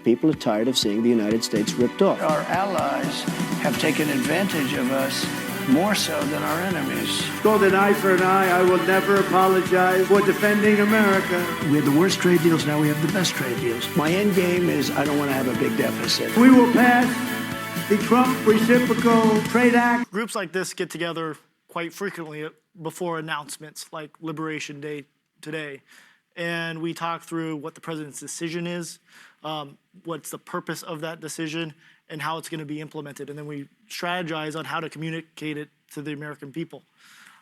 people are tired of seeing the United States ripped off. Our allies have taken advantage of us more so than our enemies. Called an eye for an eye. I will never apologize for defending America. We had the worst trade deals, now we have the best trade deals. My end game is I don't want to have a big deficit. We will pass the Trump Reciprocal Trade Act. Groups like this get together quite frequently before announcements like Liberation Day today. And we talk through what the president's decision is, what's the purpose of that decision, and how it's going to be implemented. And then we strategize on how to communicate it to the American people.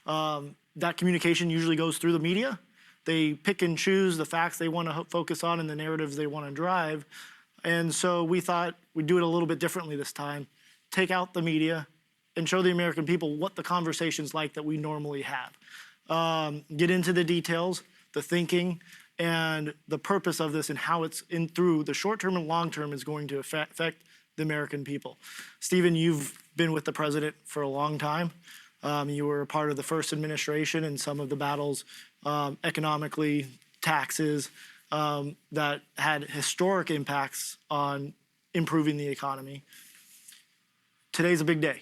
That communication usually goes through the media. They pick and choose the facts they want to focus on and the narratives they want to drive. And so we thought we'd do it a little bit differently this time. Take out the media and show the American people what the conversation's like that we normally have. Get into the details, the thinking, and the purpose of this and how it's through the short term and long term is going to affect the American people. Stephen, you've been with the president for a long time. You were a part of the first administration and some of the battles economically, taxes, that had historic impacts on improving the economy. Today's a big day.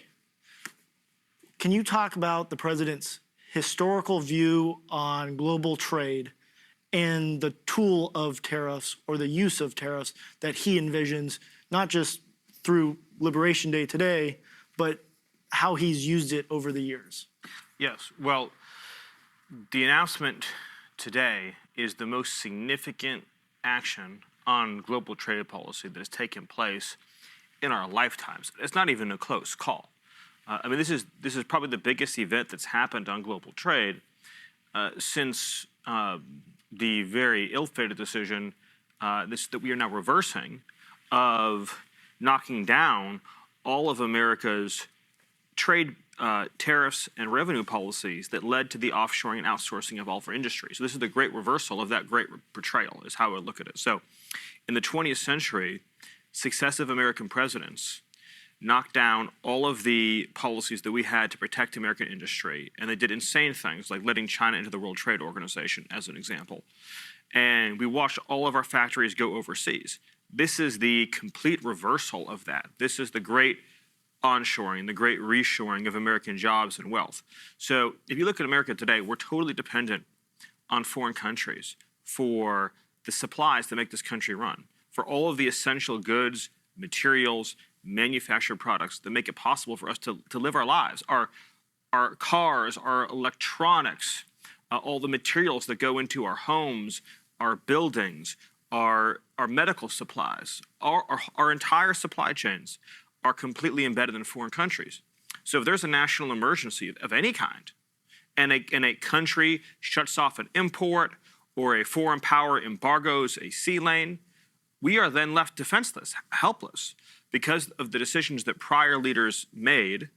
Can you talk about the president's historical view on global trade and the tool of tariffs or the use of tariffs that he envisions, not just through Liberation Day today, but how he's used it over the years? Yes, well, the announcement today is the most significant action on global trade policy that has taken place in our lifetimes. It's not even a close call. I mean, this is probably the biggest event that's happened on global trade since the very ill-fated decision that we are now reversing of knocking down all of America's trade tariffs and revenue policies that led to the offshoring and outsourcing of all of our industries. So this is the great reversal of that great betrayal, is how I would look at it. So in the 20th century, successive American presidents knocked down all of the policies that we had to protect American industry, and they did insane things like letting China into the World Trade Organization, as an example. And we watched all of our factories go overseas. This is the complete reversal of that. This is the great onshoring, the great reshoring of American jobs and wealth. So if you look at America today, we're totally dependent on foreign countries for the supplies that make this country run, for all of the essential goods, materials, manufactured products that make it possible for us to live our lives. Our cars, our electronics, all the materials that go into our homes, our buildings, our medical supplies, our entire supply chains are completely embedded in foreign countries. So if there's a national emergency of any kind, and a country shuts off an import or a foreign power embargoes a sea lane, we are then left defenseless, helpless, because of the decisions that prior leaders made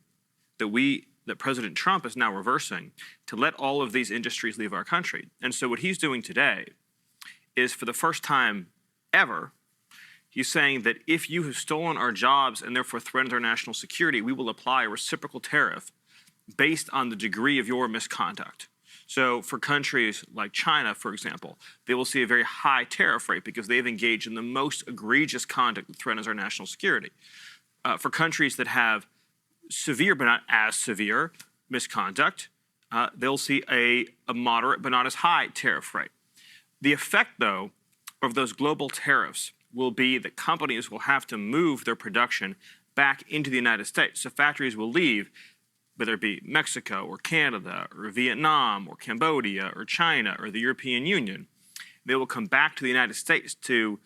that President Trump is now reversing to let all of these industries leave our country. And so what he's doing today is, for the first time ever, he's saying that if you have stolen our jobs and therefore threatened our national security, we will apply a reciprocal tariff based on the degree of your misconduct. So for countries like China, for example, they will see a very high tariff rate because they've engaged in the most egregious conduct that threatens our national security. For countries that have severe but not as severe misconduct, they'll see a moderate but not as high tariff rate. The effect, though, of those global tariffs will be that companies will have to move their production back into the United States. So factories will leave, whether it be Mexico or Canada or Vietnam or Cambodia or China or the European Union. They will come back to the United States to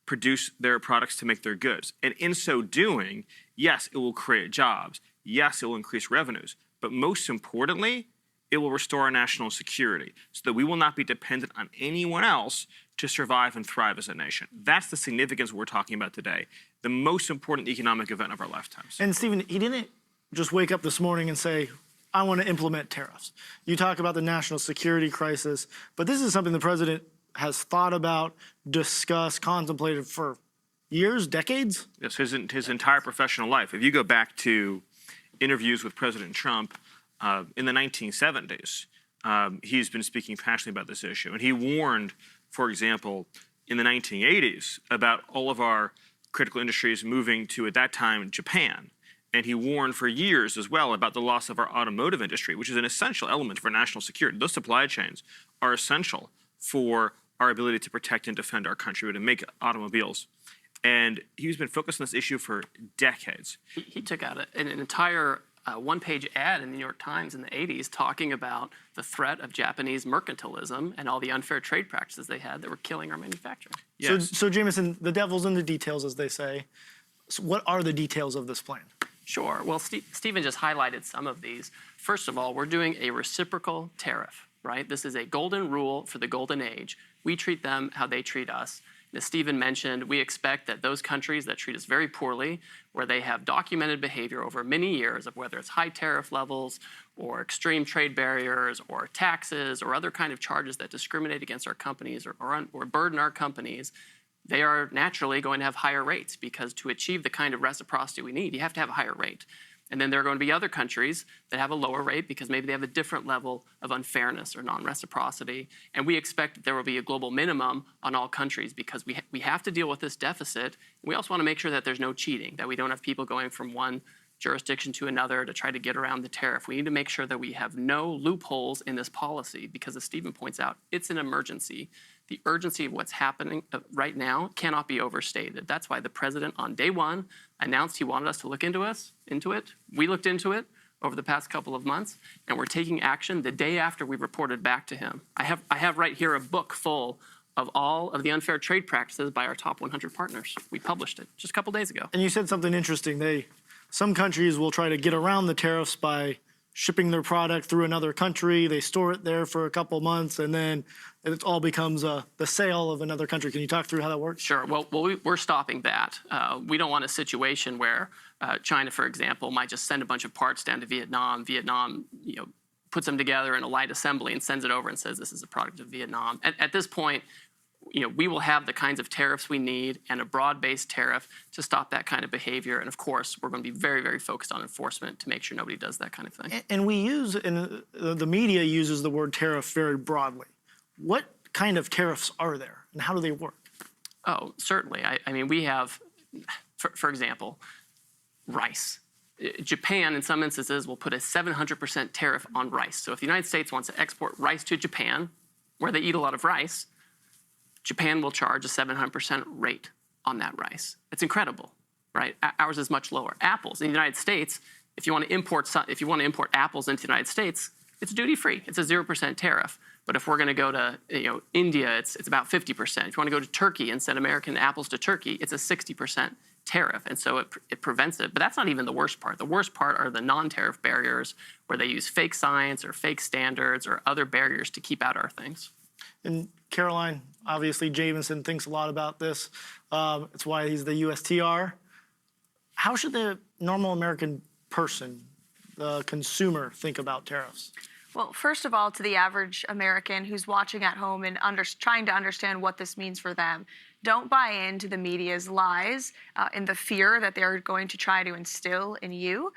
produce their products, to make their goods. And in so doing, yes, it will create jobs. Yes, it will increase revenues. But most importantly, it will restore our national security so that we will not be dependent on anyone else to survive and thrive as a nation. That's the significance we're talking about today, the most important economic event of our lifetimes. And Stephen, he didn't just wake up this morning and say, I want to implement tariffs. You talk about the national security crisis, but this is something the president has thought about, discussed, contemplated for years, decades? Yes, his entire professional life. If you go back to interviews with President Trump in the 1970s, he's been speaking passionately about this issue. And he warned, for example, in the 1980s about all of our critical industries moving to, at that time, Japan. And he warned for years as well about the loss of our automotive industry, which is an essential element for national security. Those supply chains are essential for our ability to protect and defend our country, to make automobiles. And he's been focused on this issue for decades. He took out an entire one-page ad in the New York Times in the 80s talking about the threat of Japanese mercantilism and all the unfair trade practices they had that were killing our manufacturing. Yes. So Jamieson, the devil's in the details, as they say. So what are the details of this plan? Sure. Well, Stephen just highlighted some of these. First of all, we're doing a reciprocal tariff, right? This is a golden rule for the golden age. We treat them how they treat us. As Stephen mentioned, we expect that those countries that treat us very poorly, where they have documented behavior over many years of whether it's high tariff levels or extreme trade barriers or taxes or other kind of charges that discriminate against our companies or burden our companies, they are naturally going to have higher rates, because to achieve the kind of reciprocity we need, you have to have a higher rate. And then there are going to be other countries that have a lower rate because maybe they have a different level of unfairness or non-reciprocity. And we expect that there will be a global minimum on all countries, because we have to deal with this deficit. We also want to make sure that there's no cheating, that we don't have people going from one jurisdiction to another to try to get around the tariff. We need to make sure that we have no loopholes in this policy, because as Stephen points out, it's an emergency. The urgency of what's happening right now cannot be overstated. That's why the president on day one announced he wanted us to look into it. We looked into it over the past couple of months, and we're taking action the day after we reported back to him. I have right here a book full of all of the unfair trade practices by our top 100 partners. We published it just a couple days ago. And you said something interesting. Some countries will try to get around the tariffs by shipping their product through another country. They store it there for a couple months, and then it all becomes the sale of another country. Can you talk through how that works? Sure. Well, we're stopping that. We don't want a situation where China, for example, might just send a bunch of parts down to Vietnam. Vietnam, puts them together in a light assembly and sends it over and says this is a product of Vietnam. At this point, we will have the kinds of tariffs we need and a broad-based tariff to stop that kind of behavior. And of course, we're going to be very, very focused on enforcement to make sure nobody does that kind of thing. And the media uses the word tariff very broadly. What kind of tariffs are there, and how do they work? Oh, certainly. I mean, we have, for example, rice. Japan, in some instances, will put a 700% tariff on rice. So if the United States wants to export rice to Japan, where they eat a lot of rice, Japan will charge a 700% rate on that rice. It's incredible, right? Ours is much lower. Apples in the United States, if you want to import apples into the United States, it's duty-free. It's a 0% tariff. But if we're going to go to India, it's about 50%. If you want to go to Turkey and send American apples to Turkey, it's a 60% tariff. And so it prevents it. But that's not even the worst part. The worst part are the non-tariff barriers, where they use fake science or fake standards or other barriers to keep out our things. And Karoline, obviously Jamieson thinks a lot about this. It's why he's the USTR. How should the normal American person, the consumer, think about tariffs? Well, first of all, to the average American who's watching at home and trying to understand what this means for them, don't buy into the media's lies and the fear that they're going to try to instill in you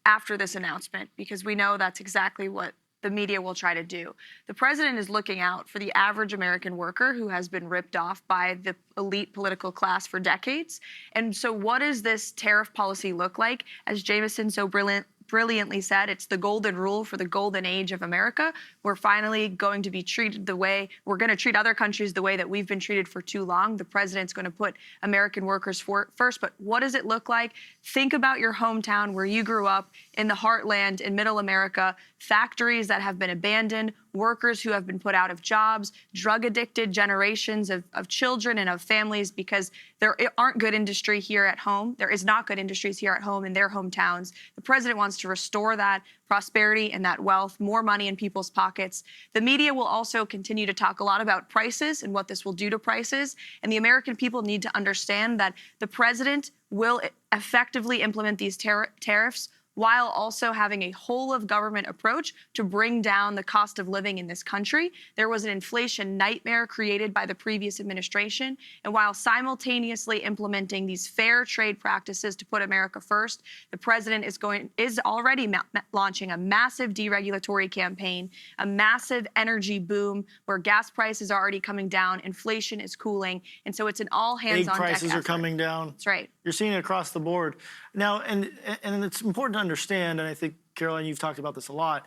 after this announcement, because we know that's exactly what the media will try to do. The president is looking out for the average American worker who has been ripped off by the elite political class for decades. And so what does this tariff policy look like? As Jamieson so brilliantly said, it's the golden rule for the golden age of America. We're finally going to be treated the way, we're going to treat other countries the way that we've been treated for too long. The president's going to put American workers first, but what does it look like? Think about your hometown where you grew up, in the heartland, in middle America, factories that have been abandoned, workers who have been put out of jobs, drug-addicted generations of children and of families, because there aren't good industry here at home. There is not good industries here at home in their hometowns. The president wants to restore that prosperity and that wealth, more money in people's pockets. The media will also continue to talk a lot about prices and what this will do to prices. And the American people need to understand that the president will effectively implement these tariffs while also having a whole of government approach to bring down the cost of living in this country. There was an inflation nightmare created by the previous administration. And while simultaneously implementing these fair trade practices to put America first, the president is already launching a massive deregulatory campaign, a massive energy boom where gas prices are already coming down, inflation is cooling, and so it's an all hands on deck prices effort. are coming down. That's right. You're seeing it across the board. Now, and it's important to understand, and I think, Karoline, you've talked about this a lot,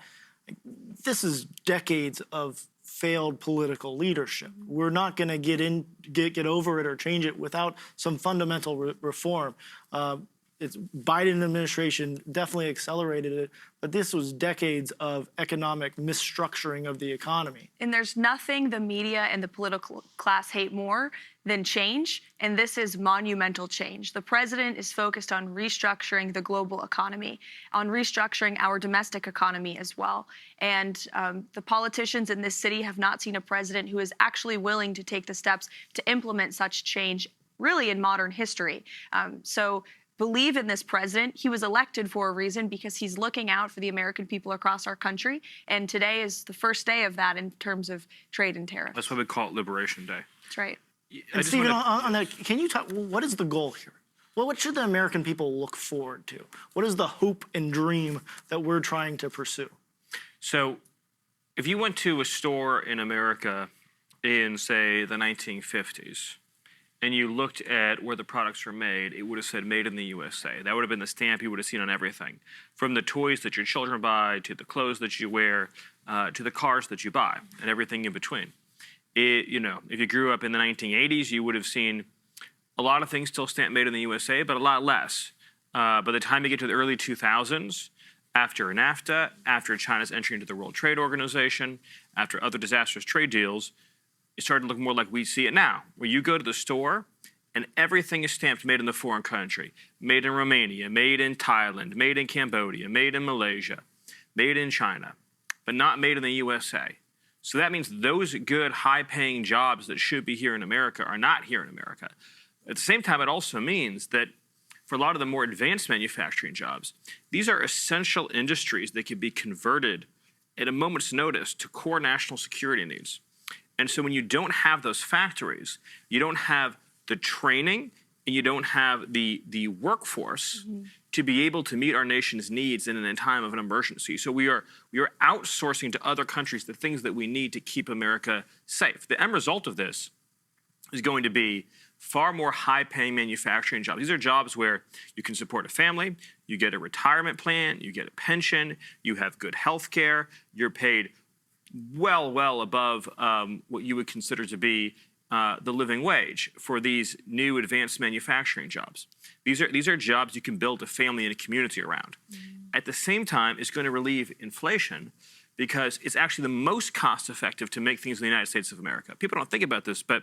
this is decades of failed political leadership. We're not going to get over it or change it without some fundamental reform. It's Biden administration definitely accelerated it, but this was decades of economic misstructuring of the economy. And there's nothing the media and the political class hate more than change, and this is monumental change. The president is focused on restructuring the global economy, on restructuring our domestic economy as well. And the politicians in this city have not seen a president who is actually willing to take the steps to implement such change really in modern history. So believe in this president. He was elected for a reason because he's looking out for the American people across our country. And today is the first day of that in terms of trade and tariffs. That's why we call it Liberation Day. That's right. And Stephen, on that, can you talk, what is the goal here? Well, what should the American people look forward to? What is the hope and dream that we're trying to pursue? So if you went to a store in America in, say, the 1950s, and you looked at where the products were made, it would have said made in the USA. That would have been the stamp you would have seen on everything. From the toys that your children buy, to the clothes that you wear, to the cars that you buy, and everything in between. If you grew up in the 1980s, you would have seen a lot of things still stamped made in the USA, but a lot less. By the time you get to the early 2000s, after NAFTA, after China's entry into the World Trade Organization, after other disastrous trade deals, it started to look more like we see it now, where you go to the store and everything is stamped made in the foreign country. Made in Romania, made in Thailand, made in Cambodia, made in Malaysia, made in China, but not made in the USA. So that means those good, high-paying jobs that should be here in America are not here in America. At the same time, it also means that for a lot of the more advanced manufacturing jobs, these are essential industries that can be converted at a moment's notice to core national security needs. And so when you don't have those factories, you don't have the training and you don't have the workforce to be able to meet our nation's needs in a time of an emergency. So we are outsourcing to other countries the things that we need to keep America safe. The end result of this is going to be far more high-paying manufacturing jobs. These are jobs where you can support a family, you get a retirement plan, you get a pension, you have good health care, you're paid well above what you would consider to be the living wage for these new advanced manufacturing jobs. These are jobs you can build a family and a community around. At the same time, it's going to relieve inflation because it's actually the most cost-effective to make things in the United States of America. People don't think about this, but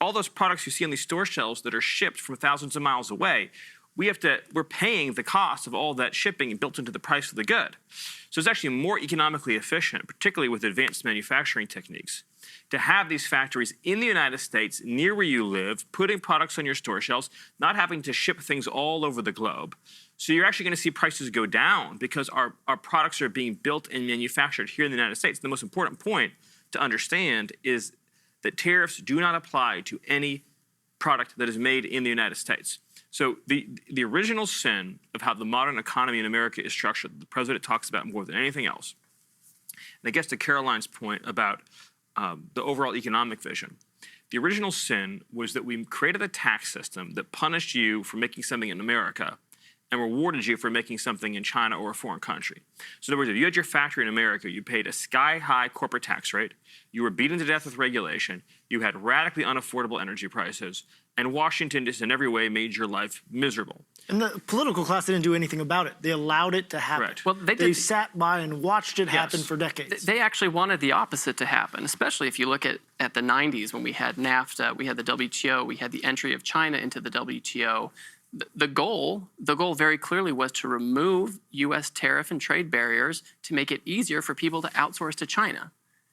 all those products you see on these store shelves that are shipped from thousands of miles away, we're paying the cost of all that shipping built into the price of the good. So it's actually more economically efficient, particularly with advanced manufacturing techniques, to have these factories in the United States, near where you live, putting products on your store shelves, not having to ship things all over the globe. So you're actually going to see prices go down because our products are being built and manufactured here in the United States. The most important point to understand is that tariffs do not apply to any product that is made in the United States. So the original sin of how the modern economy in America is structured, the president talks about more than anything else. And I guess to Karoline's point about the overall economic vision, the original sin was that we created a tax system that punished you for making something in America and rewarded you for making something in China or a foreign country. So in other words, if you had your factory in America, you paid a sky-high corporate tax rate, you were beaten to death with regulation, you had radically unaffordable energy prices, and Washington just in every way made your life miserable. And the political class didn't do anything about it. They allowed it to happen. Correct. Well, they sat by and watched it happen Yes. for decades. They actually wanted the opposite to happen, especially if you look at the 90s when we had NAFTA, we had the WTO, we had the entry of China into the WTO. The goal very clearly was to remove U.S. tariff and trade barriers to make it easier for people to outsource to China.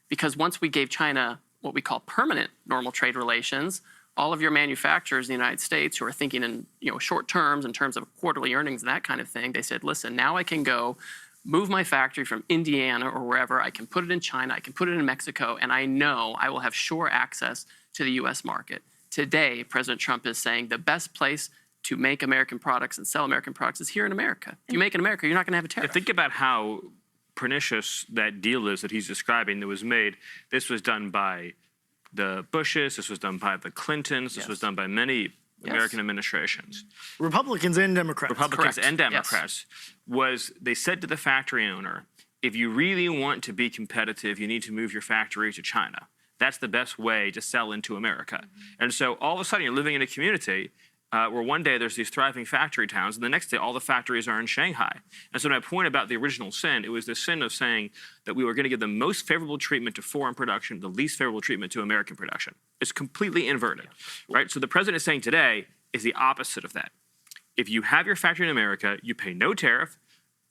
Because once we gave China what we call permanent normal trade relations, all of your manufacturers in the United States who are thinking in short terms in terms of quarterly earnings and that kind of thing, they said, listen, now I can go move my factory from Indiana or wherever. I can put it in China. I can put it in Mexico. And I know I will have sure access to the U.S. market. Today, President Trump is saying the best place to make American products and sell American products is here in America. If you make in America, you're not going to have a tariff. Think about how pernicious that deal is that he's describing that was made. This was done by the Bushes. This was done by the Clintons. This was done by many American administrations. Republicans and Democrats. Republicans Correct. and Democrats. They said to the factory owner, if you really want to be competitive, you need to move your factory to China. That's the best way to sell into America. And so all of a sudden you're living in a community where one day there's these thriving factory towns, and the next day all the factories are in Shanghai. And so my point about the original sin, it was the sin of saying that we were going to give the most favorable treatment to foreign production, the least favorable treatment to American production. It's completely inverted, right? So the president is saying today is the opposite of that. If you have your factory in America, you pay no tariff.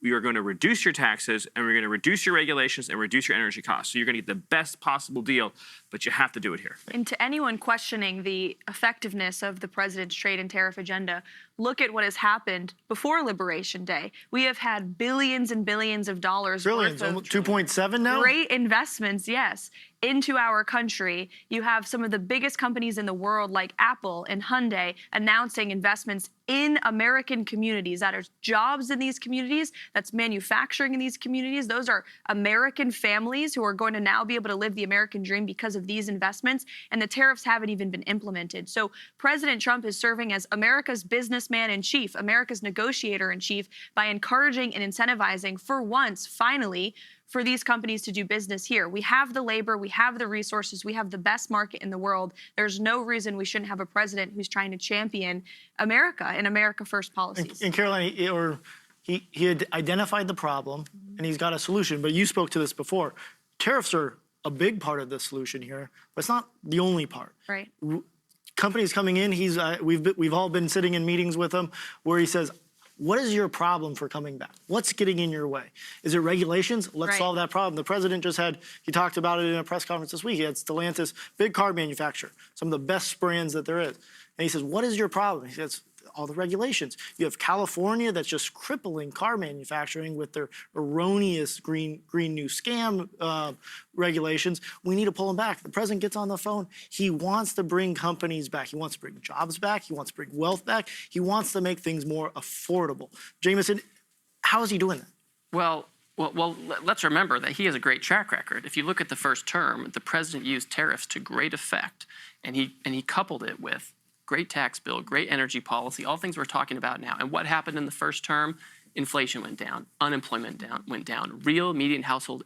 We are going to reduce your taxes, and we're going to reduce your regulations and reduce your energy costs. So you're going to get the best possible deal, but you have to do it here. And to anyone questioning the effectiveness of the president's trade and tariff agenda, look at what has happened before Liberation Day. We have had billions and billions of dollars Billions, worth of almost 2.7 now? great investments, yes, into our country. You have some of the biggest companies in the world like Apple and Hyundai announcing investments in American communities. That are jobs in these communities, that's manufacturing in these communities. Those are American families who are going to now be able to live the American dream because of these investments, and the tariffs haven't even been implemented. So President Trump is serving as America's businessman in chief, America's negotiator in chief, by encouraging and incentivizing, for once, finally, for these companies to do business here. We have the labor, we have the resources, we have the best market in the world. There's no reason we shouldn't have a president who's trying to champion America and America First policies. And Karoline, he had identified the problem and he's got a solution, but you spoke to this before. Tariffs are a big part of the solution here, but it's not the only part. Right. Companies coming in, we've all been sitting in meetings with him where he says, what is your problem for coming back? What's getting in your way? Is it regulations? Let's solve that problem. The president he talked about it in a press conference this week. He had Stellantis, big car manufacturer, some of the best brands that there is. And he says, what is your problem? He says, all the regulations. You have California that's just crippling car manufacturing with their erroneous green new scam regulations. We need to pull them back. The president gets on the phone. He wants to bring companies back. He wants to bring jobs back. He wants to bring wealth back. He wants to make things more affordable. Jamieson, how is he doing that? Well, let's remember that he has a great track record. If you look at the first term, the president used tariffs to great effect, and he coupled it with great tax bill, great energy policy, all things we're talking about now. And what happened in the first term? Inflation went down, unemployment went down, real median household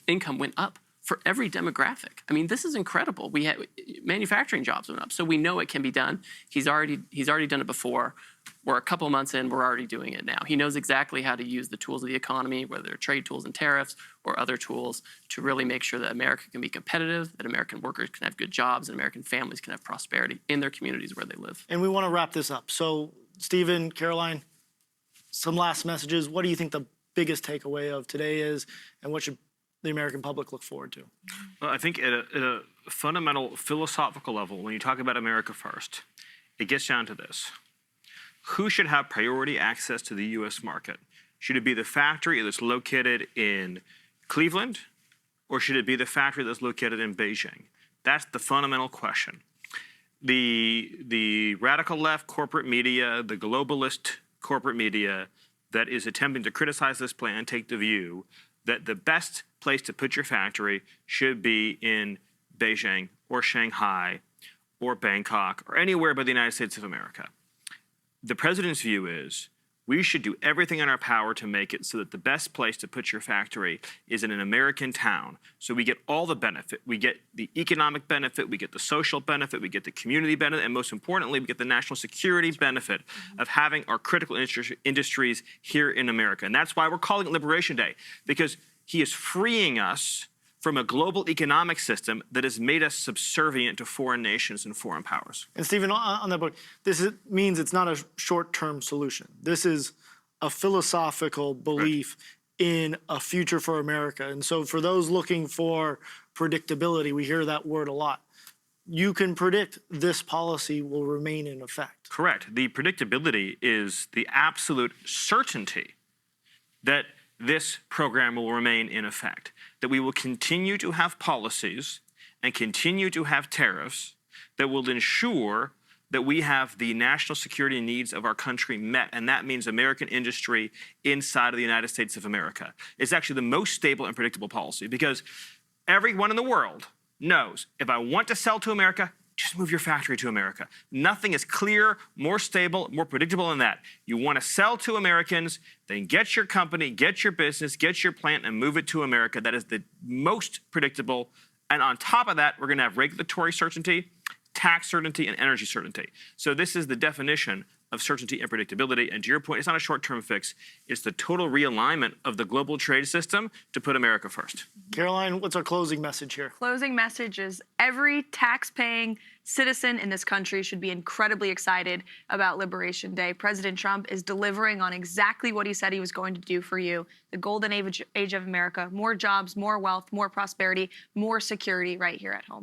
income went up for every demographic. I mean, this is incredible. We had manufacturing jobs went up, so we know it can be done. He's already done it before. We're a couple months in, we're already doing it now. He knows exactly how to use the tools of the economy, whether they're trade tools and tariffs or other tools, to really make sure that America can be competitive, that American workers can have good jobs, and American families can have prosperity in their communities where they live. And we want to wrap this up. So, Stephen, Karoline, some last messages. What do you think the biggest takeaway of today is, and what should the American public look forward to? Well, I think at a fundamental philosophical level, when you talk about America first, it gets down to this. Who should have priority access to the U.S. market? Should it be the factory that's located in Cleveland, or should it be the factory that's located in Beijing? That's the fundamental question. The radical left corporate media, the globalist corporate media that is attempting to criticize this plan take the view that the best place to put your factory should be in Beijing or Shanghai or Bangkok or anywhere but the United States of America. The president's view is we should do everything in our power to make it so that the best place to put your factory is in an American town. So we get all the benefit. We get the economic benefit, we get the social benefit, we get the community benefit, and most importantly, we get the national security benefit of having our critical industries here in America. And that's why we're calling it Liberation Day, because he is freeing us from a global economic system that has made us subservient to foreign nations and foreign powers. And Stephen, on that book, means it's not a short-term solution. This is a philosophical belief in a future for America. And so for those looking for predictability, we hear that word a lot. you can predict this policy will remain in effect. Correct. The predictability is the absolute certainty that this program will remain in effect, that we will continue to have policies and continue to have tariffs that will ensure that we have the national security needs of our country met, and that means American industry inside of the United States of America. It's actually the most stable and predictable policy because everyone in the world knows if I want to sell to America, just move your factory to America. Nothing is clearer, more stable, more predictable than that. You want to sell to Americans, then get your company, get your business, get your plant, and move it to America. That is the most predictable. And on top of that, we're going to have regulatory certainty, tax certainty, and energy certainty. So this is the definition of certainty and predictability. And to your point, it's not a short-term fix. It's the total realignment of the global trade system to put America first. Karoline, what's our closing message here? Closing message is every tax-paying citizen in this country should be incredibly excited about Liberation Day. President Trump is delivering on exactly what he said he was going to do for you. The golden age of America, more jobs, more wealth, more prosperity, more security right here at home.